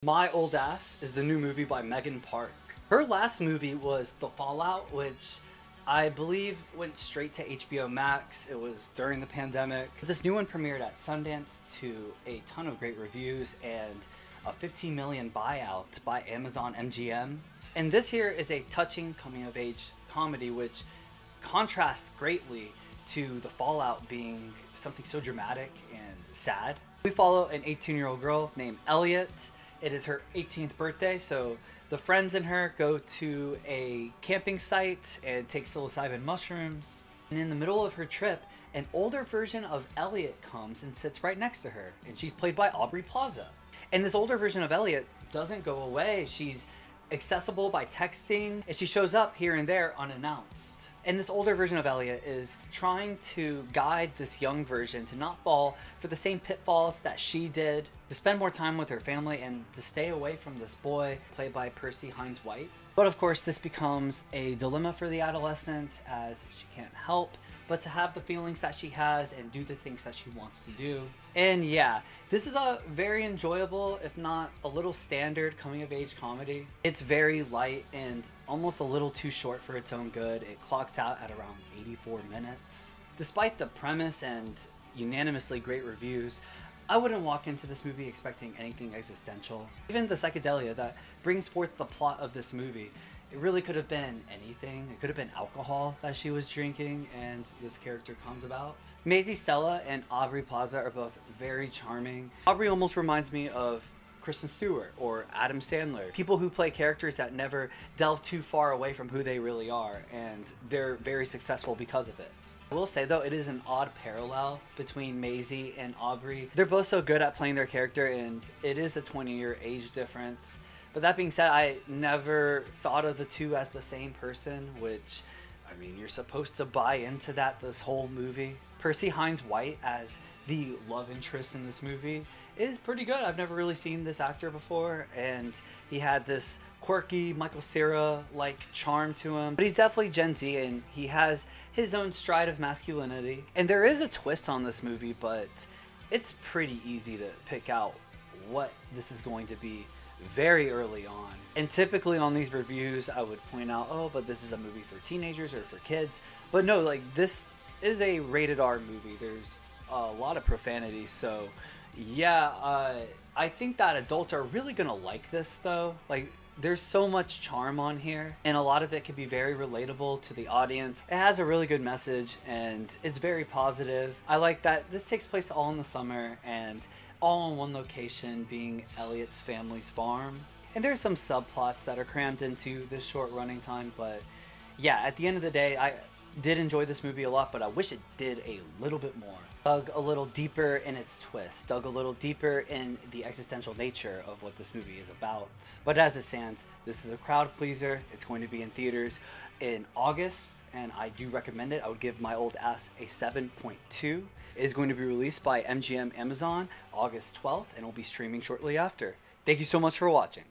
My Old Ass is the new movie by Megan Park. Her last movie was The Fallout, which I believe went straight to HBO Max. It was during the pandemic. This new one premiered at Sundance to a ton of great reviews and a 15 million buyout by Amazon MGM. And this here is a touching coming-of-age comedy which contrasts greatly to The Fallout being something so dramatic and sad. We follow an 18-year-old girl named Elliot. It is her 18th birthday, so the friends and her go to a camping site and take psilocybin mushrooms. And in the middle of her trip, an older version of Elliot comes and sits right next to her, and she's played by Aubrey Plaza. And this older version of Elliot doesn't go away. She's accessible by texting, and she shows up here and there unannounced. And this older version of Elliot is trying to guide this young version to not fall for the same pitfalls that she did, to spend more time with her family, and to stay away from this boy played by Percy Hynes. But of course this becomes a dilemma for the adolescent, as she can't help but to have the feelings that she has and do the things that she wants to do. And yeah, this is a very enjoyable, if not a little standard, coming-of-age comedy. It's very light and almost a little too short for its own good. It clocks out at around 84 minutes. Despite the premise and unanimously great reviews, I wouldn't walk into this movie expecting anything existential. Even the psychedelia that brings forth the plot of this movie, it really could have been anything. It could have been alcohol that she was drinking and this character comes about. Maisy, Stella, and Aubrey Plaza are both very charming. Aubrey almost reminds me of Kristen Stewart or Adam Sandler. People who play characters that never delve too far away from who they really are, and they're very successful because of it. I will say though, it is an odd parallel between Maisy and Aubrey. They're both so good at playing their character, and it is a 20-year age difference. But that being said, I never thought of the two as the same person, which, I mean, you're supposed to buy into that this whole movie. Percy Hynes as the love interest in this movie is pretty good. I've never really seen this actor before, and he had this quirky Michael Cera-like charm to him. But he's definitely Gen Z, and he has his own stride of masculinity. And there is a twist on this movie, but it's pretty easy to pick out what this is going to be very early on. And typically on these reviews I would point out, oh, but this is a movie for teenagers or for kids. But no, like, this is a rated R movie. There's a lot of profanity, so yeah, I think that adults are really gonna like this though. Like, there's so much charm on here, and a lot of it can be very relatable to the audience. It has a really good message, and it's very positive. I like that this takes place all in the summer, and all in one location, being Elliot's family's farm. And there's some subplots that are crammed into this short running time, but yeah, at the end of the day, I did enjoy this movie a lot, but I wish it did a little bit more. Dug a little deeper in its twist, dug a little deeper in the existential nature of what this movie is about. But as it stands, this is a crowd pleaser. It's going to be in theaters in August, and I do recommend it. I would give My Old Ass a 7.2. It is going to be released by MGM Amazon August 12th, and will be streaming shortly after. Thank you so much for watching.